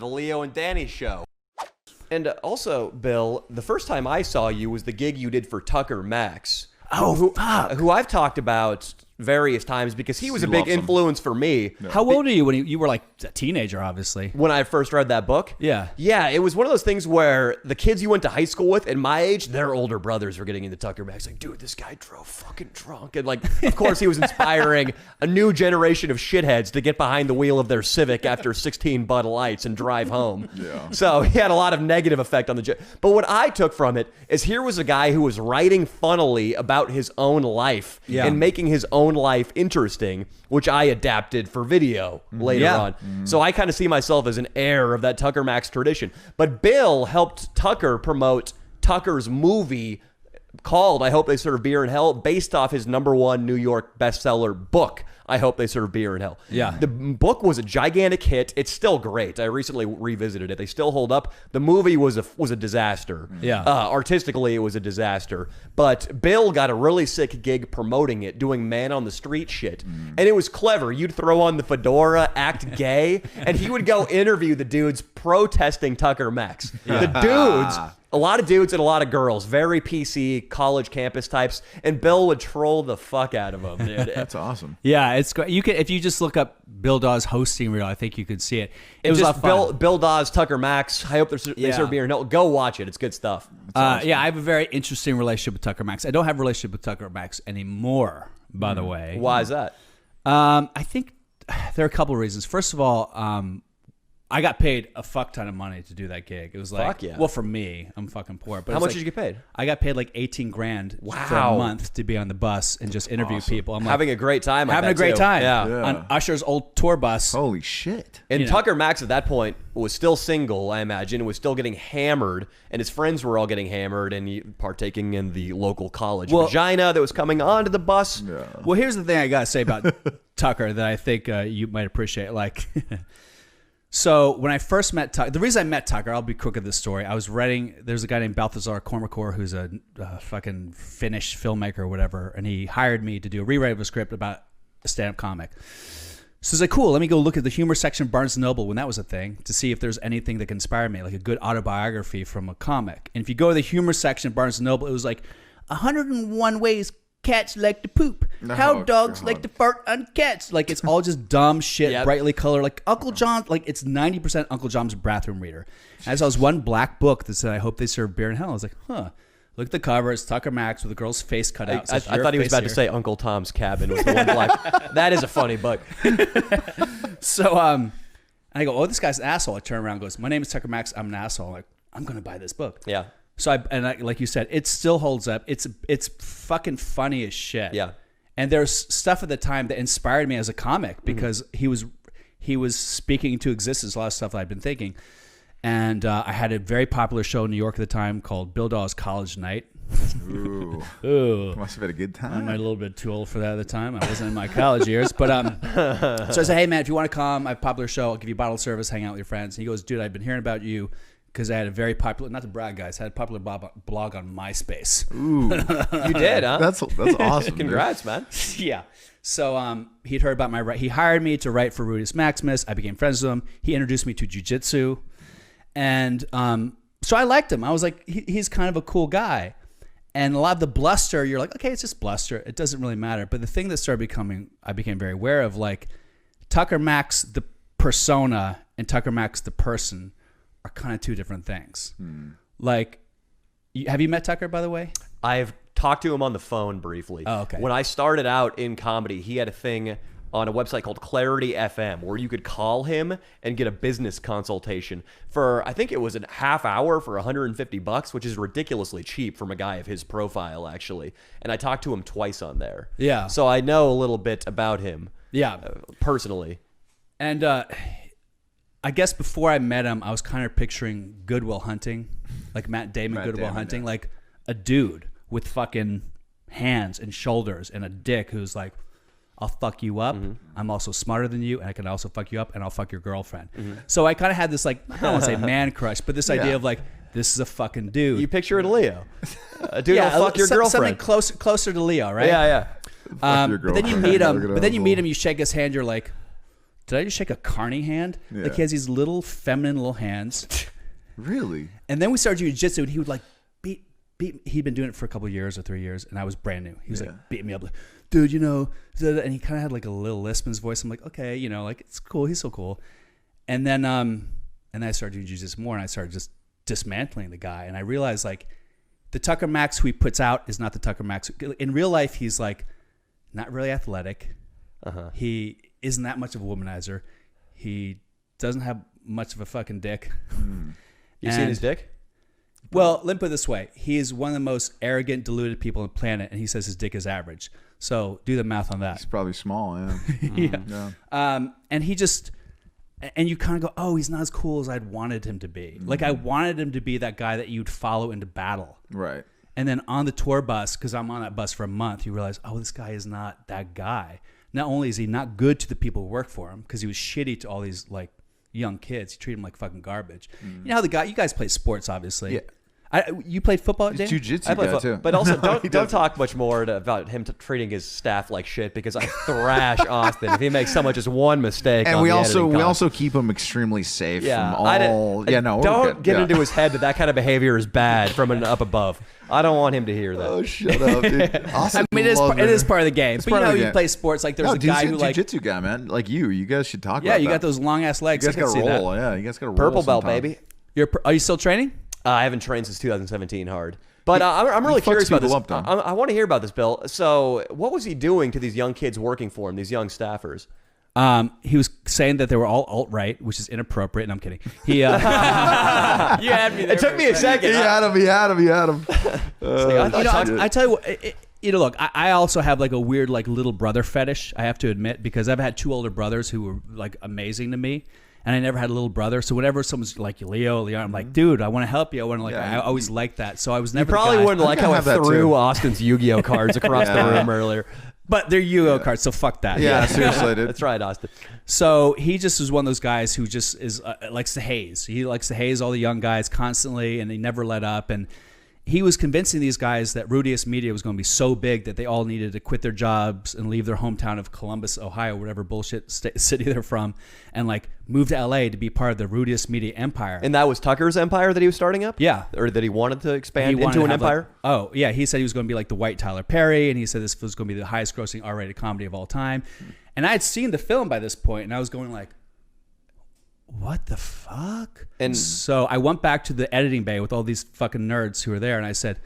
the Leo and Danny show. And also, Bill, the first time I saw you was the gig you did for Tucker Max. Who I've talked about various times because he was a big influence for me. Yeah. How old are you when you were like a teenager, obviously? When I first read that book? Yeah. Yeah, it was one of those things where the kids you went to high school with in my age, their older brothers were getting into Tucker Max. Like, dude, this guy drove fucking drunk. And like, of course he was inspiring a new generation of shitheads to get behind the wheel of their Civic after 16 Bud Lights and drive home. Yeah. So he had a lot of negative effect on the... But what I took from it is here was a guy who was writing funnily about his own life and making his own life interesting, which I adapted for video later on. So I kind of see myself as an heir of that Tucker Max tradition. But Bill helped Tucker promote Tucker's movie called I Hope They Serve Beer in Hell, based off his #1 New York bestseller book, I Hope They Serve Beer in Hell. Yeah. The book was a gigantic hit. It's still great. I recently revisited it. They still hold up. The movie was a disaster. Yeah. Artistically, it was a disaster. But Bill got a really sick gig promoting it, doing man on the street shit. And it was clever. You'd throw on the fedora, act gay, and he would go interview the dudes protesting Tucker Max. The dudes... A lot of dudes and a lot of girls, very PC, college campus types, and Bill would troll the fuck out of them, dude. That's awesome. Yeah, it's great. You can, if you just look up Bill Dawes hosting reel, I think you could see it. It was just fun. Bill Dawes, Tucker Max. I hope they serve beer and hell. Go watch it. It's good stuff. Awesome. Yeah, I have a very interesting relationship with Tucker Max. I don't have a relationship with Tucker Max anymore, by the way. Why is that? I think there are a couple of reasons. First of all, I got paid a fuck ton of money to do that gig. It was like, fuck yeah. Well, for me, I'm fucking poor. But how much did you get paid? I got paid like 18 grand for a month to be on the bus and just interview people. I'm having a great time. Having a great time. Yeah. On Usher's old tour bus. Holy shit. And Tucker Max at that point was still single, I imagine, was still getting hammered, and his friends were all getting hammered and partaking in the local college vagina that was coming onto the bus. Yeah. Well, here's the thing I gotta say about Tucker that I think you might appreciate. Like, so when I first met Tucker, the reason I met Tucker, I'll be quick with this story. I was writing. There's a guy named Balthazar Kormakor who's a fucking Finnish filmmaker or whatever, and he hired me to do a rewrite of a script about a stand-up comic. So it's like, cool, let me go look at the humor section of Barnes & Noble when that was a thing to see if there's anything that can inspire me, like a good autobiography from a comic. And if you go to the humor section of Barnes & Noble, it was like 101 ways cats like to poop. How dogs like to fart on cats. Like, it's all just dumb shit, brightly colored. Like Uncle John, like it's 90% Uncle John's bathroom reader. And I saw this one black book that said, I Hope They Serve Beer in Hell. I was like, huh. Look at the cover. It's Tucker Max with a girl's face cut out. I thought he was about to say Uncle Tom's Cabin was the one black. That is a funny book. So I go, oh, this guy's an asshole. I turn around and goes, my name is Tucker Max. I'm an asshole. I'm like, I'm going to buy this book. Yeah. So like you said, it still holds up. It's fucking funny as shit. Yeah. And there's stuff at the time that inspired me as a comic because he was speaking into existence a lot of stuff that I've been thinking. And I had a very popular show in New York at the time called Bill Dawes College Night. Ooh. Ooh. Must have had a good time. I'm a little bit too old for that at the time. I wasn't in my college years. But so I said, hey, man, if you want to come, I have a popular show. I'll give you bottle service, hang out with your friends. And he goes, dude, I've been hearing about you because I had a very popular, not to brag, guys, I had a popular blog on MySpace. Ooh. You did, huh? That's awesome. Congrats, man. Yeah. So he'd heard about my write. He hired me to write for Rudius Maximus. I became friends with him. He introduced me to jiu-jitsu. And so I liked him. I was like, he's kind of a cool guy. And a lot of the bluster, you're like, okay, it's just bluster. It doesn't really matter. But the thing that I became very aware of, like, Tucker Max, the persona, and Tucker Max, the person, are kind of two different things. Like, have you met Tucker, by the way? I've talked to him on the phone briefly. Oh, okay. When I started out in comedy, he had a thing on a website called Clarity FM where you could call him and get a business consultation for, I think it was a half hour for $150, which is ridiculously cheap from a guy of his profile, actually. And I talked to him twice on there. Yeah. So I know a little bit about him. Yeah. Personally. And I guess before I met him, I was kind of picturing Good Will Hunting, like Matt Damon, Good Will Hunting, like a dude with fucking hands and shoulders and a dick who's like, I'll fuck you up. I'm also smarter than you, and I can also fuck you up, and I'll fuck your girlfriend. So I kind of had this, like, I don't want to say man crush, but this idea of, like, this is a fucking dude. You picture it, Leo. A dude will fuck your girlfriend. Something closer to Leo, right? Yeah, yeah. But then you meet him. You shake his hand. You're like, did I just shake a carny hand? Yeah. Like he has these little feminine little hands. Really? And then we started jiu-jitsu, and he would like beat. He'd been doing it for a couple of years or 3 years, and I was brand new. He was like beating me up, like, dude, you know, and he kind of had like a little lisp in his voice. I'm like, okay, you know, like it's cool. He's so cool. And then I started doing jiu-jitsu more, and I started just dismantling the guy, and I realized like the Tucker Max who he puts out is not the Tucker Max. In real life, he's like not really athletic. He isn't that much of a womanizer. He doesn't have much of a fucking dick. You seen his dick? Well, let me put it this way. He is one of the most arrogant, deluded people on the planet, and he says his dick is average. So do the math on that. It's probably small, yeah. Yeah. And he just... And you kind of go, oh, he's not as cool as I'd wanted him to be. Like, I wanted him to be that guy that you'd follow into battle. Right. And then on the tour bus, because I'm on that bus for a month, you realize, oh, this guy is not that guy. Not only is he not good to the people who work for him, because he was shitty to all these, like, young kids. He treated them like fucking garbage. You know how you guys play sports, obviously. Yeah. You played football, Dan? Jiu-jitsu guy, too. But also, don't talk much more about him treating his staff like shit, because I thrash Austin if he makes so much as one mistake. And on we the editing column. also keep him extremely safe Yeah, from all... don't get into his head that kind of behavior is bad from an up above. I don't want him to hear that. Oh, shut up, dude. I mean, it is part of the game. But you know, you play sports, like there's a guy who like... jiu-jitsu guy, man. Like you guys should talk about Yeah, that. you got those long-ass legs. You guys got to roll, yeah. You guys got to roll Purple belt, sometime. baby. Are you still training? I haven't trained since 2017 hard. But I'm really fucks curious about this. people up, though. I want to hear about this, Bill. So what was he doing to these young kids working for him, these young staffers? He was saying that they were all alt-right, which is inappropriate. No, I'm kidding. He, you had me there. It took me a second. He had him. I tell you what, look, I also have like a weird like little brother fetish, I have to admit, because I've had two older brothers who were like amazing to me. And I never had a little brother, so whenever someone's like Leo, I'm like, dude, I want to help you. I want to like, I always like that. So I was never. You probably the guy. wouldn't like how I threw Austin's Yu-Gi-Oh cards across the room earlier. But they're Yu-Gi-Oh cards, so fuck that. Yeah, seriously, dude. That's right, Austin. So he just was one of those guys who just is likes to haze. He likes to haze all the young guys constantly, and he never let up. And he was convincing these guys that Rudius Media was going to be so big that they all needed to quit their jobs and leave their hometown of Columbus, Ohio, whatever bullshit city they're from, and like move to LA to be part of the Rudius Media empire. And that was Tucker's empire that he was starting up? Yeah. Or that he wanted to expand into an empire? He said he was going to be like the white Tyler Perry, and he said this was going to be the highest grossing R-rated comedy of all time. And I had seen the film by this point, and I was going like, what the fuck? And so I went back to the editing bay with all these fucking nerds who were there, and I said,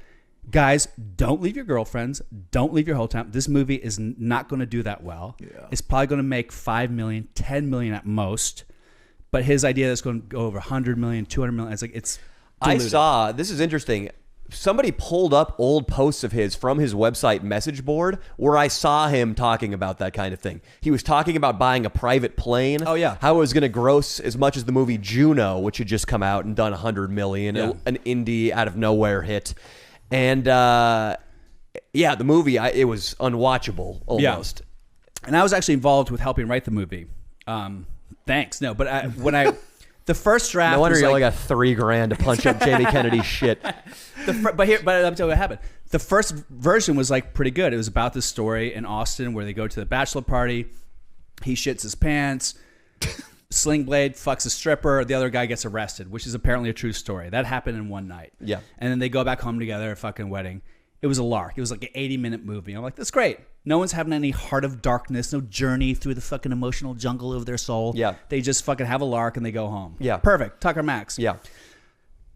guys, don't leave your girlfriends. Don't leave your whole town. This movie is not going to do that well. Yeah. It's probably going to make 5 million, 10 million at most. But his idea is going to go over 100 million, 200 million. It's like, it's diluted. I saw, this is interesting. Somebody pulled up old posts of his from his website message board where I saw him talking about that kind of thing. He was talking about buying a private plane. Oh, yeah. How it was going to gross as much as the movie Juno, which had just come out and done 100 million, an indie out of nowhere hit. And the movie, it was unwatchable almost. Yeah. And I was actually involved with helping write the movie. Thanks. No, but the first draft. No wonder was you like, only got $3,000 to punch up Jamie Kennedy's shit. But I'll tell you what happened. The first version was like pretty good. It was about this story in Austin where they go to the bachelor party. He shits his pants. Sling Blade fucks a stripper. The other guy gets arrested, which is apparently a true story. That happened in one night. Yeah. And then they go back home together, a fucking wedding. It was a lark. It was like an 80-minute movie. I'm like, that's great. No one's having any heart of darkness, no journey through the fucking emotional jungle of their soul. Yeah. They just fucking have a lark and they go home. Yeah. Perfect. Tucker Max. Yeah.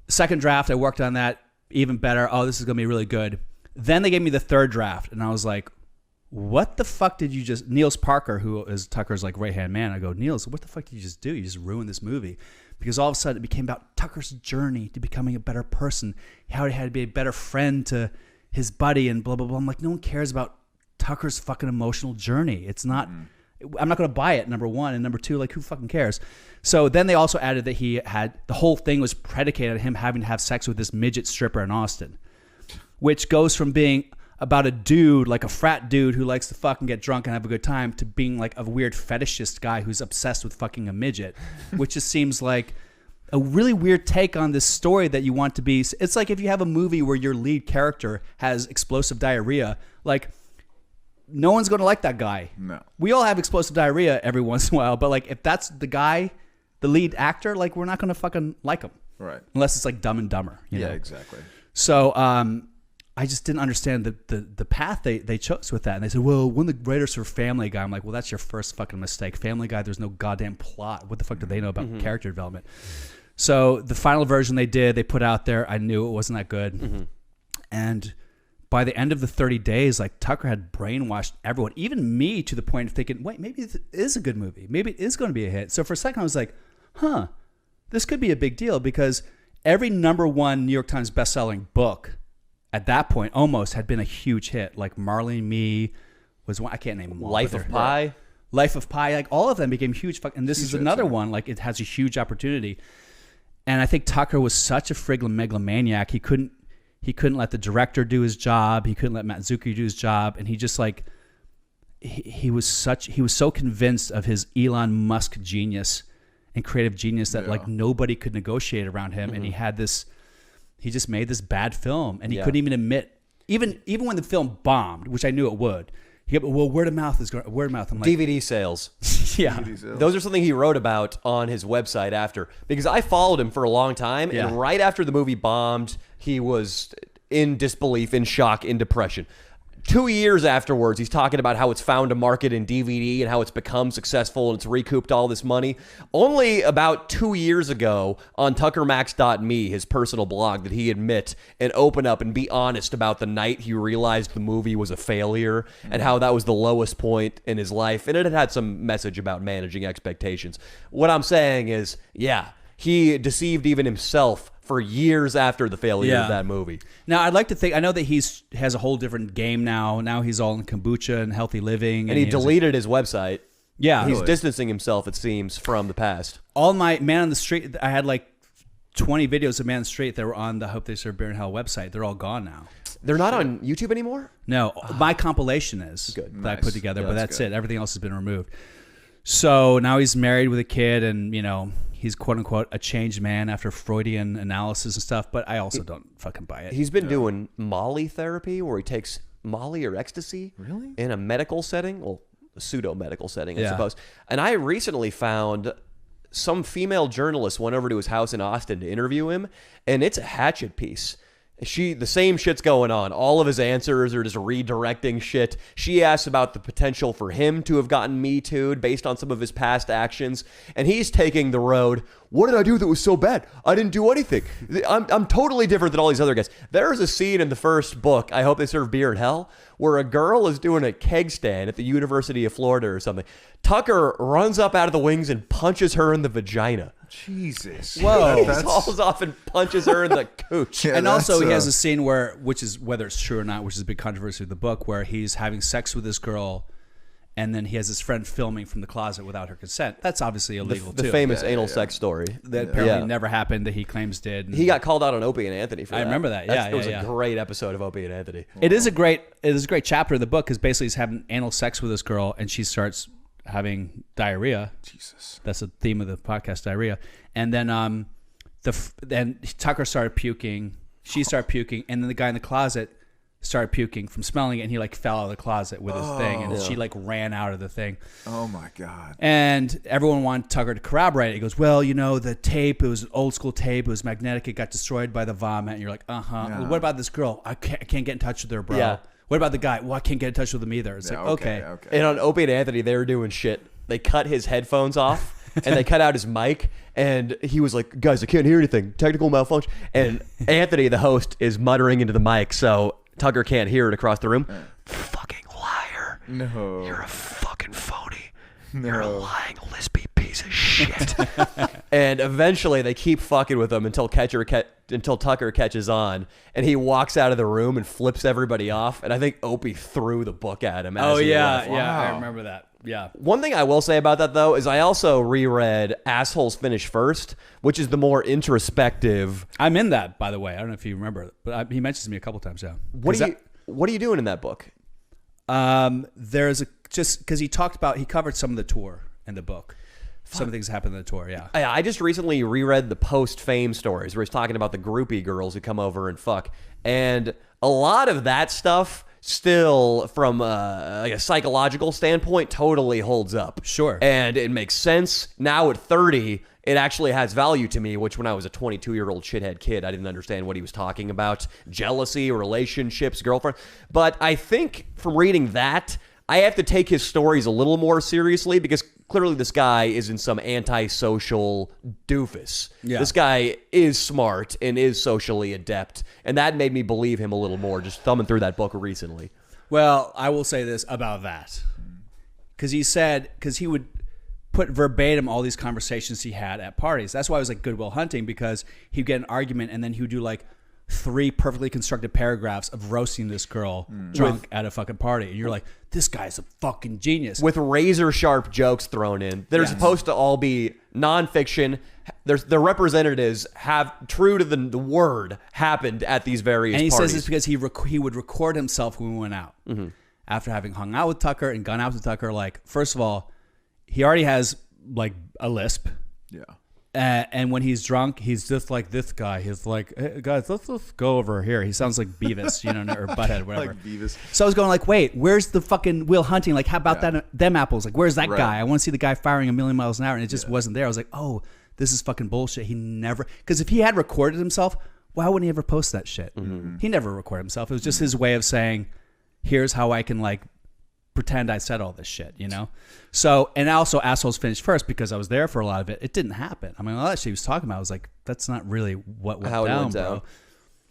Second draft, I worked on that. Even better. Oh, this is going to be really good. Then they gave me the third draft, and I was like, what the fuck did you just... Niels Parker, who is Tucker's like right-hand man, I go, Niels, what the fuck did you just do? You just ruined this movie. Because all of a sudden it became about Tucker's journey to becoming a better person, how he had to be a better friend to his buddy and blah, blah, blah. I'm like, no one cares about Tucker's fucking emotional journey. It's not... I'm not going to buy it, number one. And number two, like, who fucking cares? So then they also added that he had... The whole thing was predicated on him having to have sex with this midget stripper in Austin, which goes from being about a dude, like a frat dude who likes to fucking get drunk and have a good time, to being like a weird fetishist guy who's obsessed with fucking a midget, which just seems like a really weird take on this story that you want to be... It's like if you have a movie where your lead character has explosive diarrhea, like... no one's going to like that guy. No. We all have explosive diarrhea every once in a while, but like if that's the guy, the lead actor, like we're not going to fucking like him. Right. Unless it's like Dumb and Dumber. You know? Exactly. So I just didn't understand the path they chose with that. And they said, well, one of the writers for Family Guy. I'm like, well, that's your first fucking mistake. Family Guy, there's no goddamn plot. What the fuck do they know about character development? So the final version they put out there, I knew it wasn't that good. And by the end of the 30 days, like Tucker had brainwashed everyone, even me, to the point of thinking, wait, maybe it is a good movie. Maybe it is going to be a hit. So for a second, I was like, this could be a big deal, because every #1 New York Times bestselling book at that point almost had been a huge hit. Like Marley and Me was one. I can't name them all. Life of Pi. Life of Pi. Like all of them became huge. And this is another hits, one. Like it has a huge opportunity. And I think Tucker was such a megalomaniac. He couldn't let the director do his job. He couldn't let Matt Zucchi do his job. And he just like, he was so convinced of his Elon Musk genius and creative genius that like nobody could negotiate around him. And he just made this bad film, and he couldn't even admit, even when the film bombed, which I knew it would. He kept, well, word of mouth is going. Word of mouth. I'm like, DVD sales. yeah. Those are something he wrote about on his website after, because I followed him for a long time, and right after the movie bombed, he was in disbelief, in shock, in depression. 2 years afterwards, he's talking about how it's found a market in DVD and how it's become successful and it's recouped all this money. Only about 2 years ago on TuckerMax.me, his personal blog, did he admit and open up and be honest about the night he realized the movie was a failure and how that was the lowest point in his life. And it had some message about managing expectations. What I'm saying is, he deceived even himself for years after the failure of that movie. Now, I'd like to think, I know that has a whole different game now. Now he's all in kombucha and healthy living. And he deleted his website. Yeah. He's distancing himself, it seems, from the past. All my Man on the Street, I had like 20 videos of Man on the Street that were on the Hope They Serve Beer in Hell website. They're all gone now. They're not on YouTube anymore? No, my compilation is Good. that I put together, but that's good. it. Everything else has been removed. So now he's married with a kid, and he's quote unquote a changed man after Freudian analysis and stuff, but I also don't fucking buy it. He's been doing Molly therapy, where he takes Molly or ecstasy in a medical setting, well, a pseudo-medical setting, I suppose. And I recently found some female journalist went over to his house in Austin to interview him, and it's a hatchet piece. The same shit's going on. All of his answers are just redirecting shit. She asks about the potential for him to have gotten Me Too'd based on some of his past actions. And he's taking the road, what did I do that was so bad? I didn't do anything. I'm totally different than all these other guys. There's a scene in the first book, I Hope They Serve Beer in Hell, where a girl is doing a keg stand at the University of Florida or something. Tucker runs up out of the wings and punches her in the vagina. Jesus. Whoa. He hauls off and punches her in the cooch. Yeah, and also, he that's, has a scene which is whether it's true or not, which is a big controversy of the book, where he's having sex with this girl, and then he has his friend filming from the closet without her consent. That's obviously illegal The too. famous anal sex story. That apparently never happened, that he claims did. And He got called out on Opie and Anthony for that. I remember that. It was a great episode of Opie and Anthony. It is a great chapter of the book, because basically he's having anal sex with this girl, and she starts having diarrhea. Jesus. That's the theme of the podcast, diarrhea. And then then Tucker started puking. She started puking, and then the guy in the closet started puking from smelling it, and he like fell out of the closet with his thing, and she like ran out of the thing. Oh my God. And everyone wanted Tucker to corroborate it. He goes, well, the tape, it was an old school tape, it was magnetic, it got destroyed by the vomit. And you're like, Yeah. What about this girl? I can't get in touch with her, bro. Yeah. What about the guy? Well, I can't get in touch with him either. It's like, okay. And on Opie and Anthony, they were doing shit. They cut his headphones off. And they cut out his mic, and he was like, guys, I can't hear anything. Technical malfunction. And Anthony, the host, is muttering into the mic, so Tucker can't hear it across the room. Fucking liar. No. You're a fucking phony. No. You're a lying, lispy piece of shit. And eventually they keep fucking with him until Tucker catches on, and he walks out of the room and flips everybody off. And I think Opie threw the book at him. As he left. I remember that. Yeah. One thing I will say about that, though, is I also reread Assholes Finish First, which is the more introspective. I'm in that, by the way. I don't know if you remember, but he mentions me a couple times. Yeah. What are you doing in that book? There's because he covered some of the tour in the book. Some of the things that happened in the tour. Yeah. I just recently reread the post-fame stories where he's talking about the groupie girls who come over and fuck, and a lot of that stuff still from like a psychological standpoint totally holds up. Sure. And it makes sense. Now at 30, it actually has value to me, which when I was a 22-year-old shithead kid, I didn't understand what he was talking about. Jealousy, relationships, girlfriend. But I think from reading that, I have to take his stories a little more seriously because clearly this guy isn't some antisocial doofus. Yeah. This guy is smart and is socially adept, and that made me believe him a little more just thumbing through that book recently. Well, I will say this about that. Because he would put verbatim all these conversations he had at parties. That's why I was like Good Will Hunting, because he'd get an argument and then he would do like 3 perfectly constructed paragraphs of roasting this girl drunk at a fucking party. And you're like, this guy's a fucking genius. With razor sharp jokes thrown in. They're supposed to all be nonfiction. The representatives have, true to the word, happened at these various and he parties. says it's because he would record himself when we went out. Mm-hmm. After having hung out with Tucker and gone out with Tucker, like, first of all, he already has like a lisp. Yeah. And when he's drunk, he's just like this guy. He's like, hey, guys, let's go over here. He sounds like Beavis, or Butthead, whatever. Like Beavis. So I was going like, wait, where's the fucking Will Hunting? Like, how about them apples? Like, where's that guy? I want to see the guy firing a million miles an hour. And it just wasn't there. I was like, oh, this is fucking bullshit. He never, because if he had recorded himself, why wouldn't he ever post that shit? Mm-hmm. He never recorded himself. It was just his way of saying, here's how I can like pretend I said all this shit, So, and also Assholes finished first because I was there for a lot of it. It didn't happen. I mean, all that shit he was talking about, I was like, that's not really what went down, bro.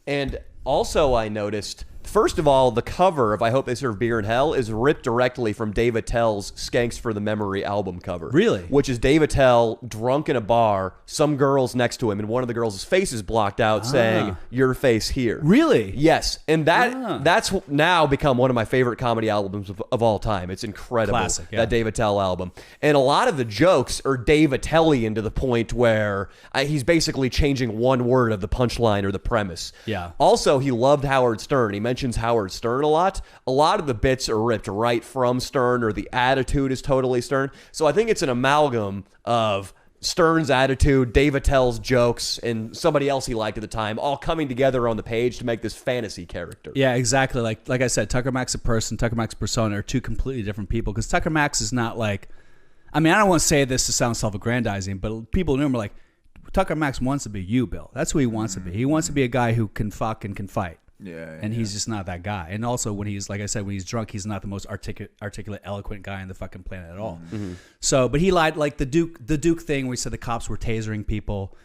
And also I noticed, first of all, the cover of I Hope They Serve Beer in Hell is ripped directly from Dave Attell's Skanks for the Memory album cover. Really? Which is Dave Attell drunk in a bar, some girls next to him, and one of the girls' face is blocked out saying, your face here. Really? Yes. And that's now become one of my favorite comedy albums of all time. It's incredible. Classic, yeah. That Dave Attell album. And a lot of the jokes are Dave Attellian to the point where he's basically changing one word of the punchline or the premise. Yeah. Also, he loved Howard Stern. He mentions Howard Stern a lot. A lot of the bits are ripped right from Stern, or the attitude is totally Stern. So I think it's an amalgam of Stern's attitude, Dave Attell's jokes, and somebody else he liked at the time, all coming together on the page to make this fantasy character. Yeah, exactly. Like I said, Tucker Max a person, Tucker Max persona are 2 completely different people. Because Tucker Max is not like, I mean, I don't want to say this to sound self-aggrandizing, but people knew him were like, Tucker Max wants to be you, Bill. That's who he wants to be. He wants to be a guy who can fuck and can fight. And he's just not that guy. And also, when he's, like I said, when he's drunk, he's not the most articulate, eloquent guy on the fucking planet at all. Mm-hmm. So, but he lied, like the Duke thing where he said the cops were tasering people,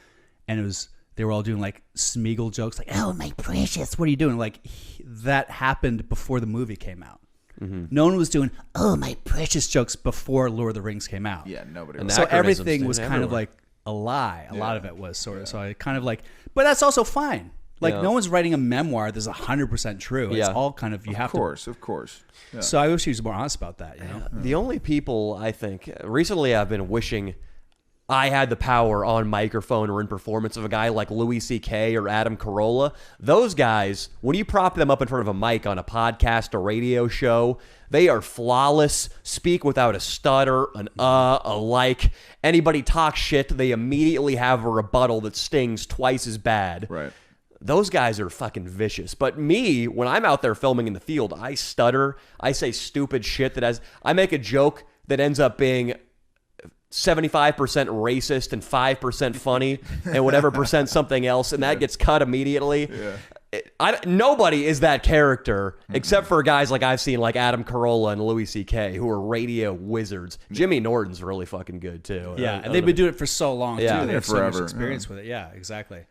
and they were all doing like Smeagol jokes, like, "Oh my precious, what are you doing?" Like that happened before the movie came out. Mm-hmm. No one was doing "Oh my precious" jokes before Lord of the Rings came out. Yeah, nobody. And Was. So everything was kind of like a lie. A lot of it was sort of. So I kind of like, but that's also fine. Like no one's writing a memoir that's 100% true. It's all kind of Of course. Yeah. So I wish he was more honest about that. The only people I think recently I've been wishing I had the power on microphone or in performance of a guy like Louis C.K. or Adam Carolla. Those guys, when you prop them up in front of a mic on a podcast or radio show, they are flawless, speak without a stutter, a like. Anybody talks shit, they immediately have a rebuttal that stings twice as bad. Right. Those guys are fucking vicious. But me, when I'm out there filming in the field, I stutter. I say stupid shit I make a joke that ends up being 75% racist and 5% funny and whatever percent something else, and that gets cut immediately. Yeah. Nobody is that character except for guys like I've seen, like Adam Carolla and Louis C.K., who are radio wizards. Jimmy Norton's really fucking good too. Yeah, and they've been doing it for so long too. They have so much forever. experience with it. Yeah, exactly.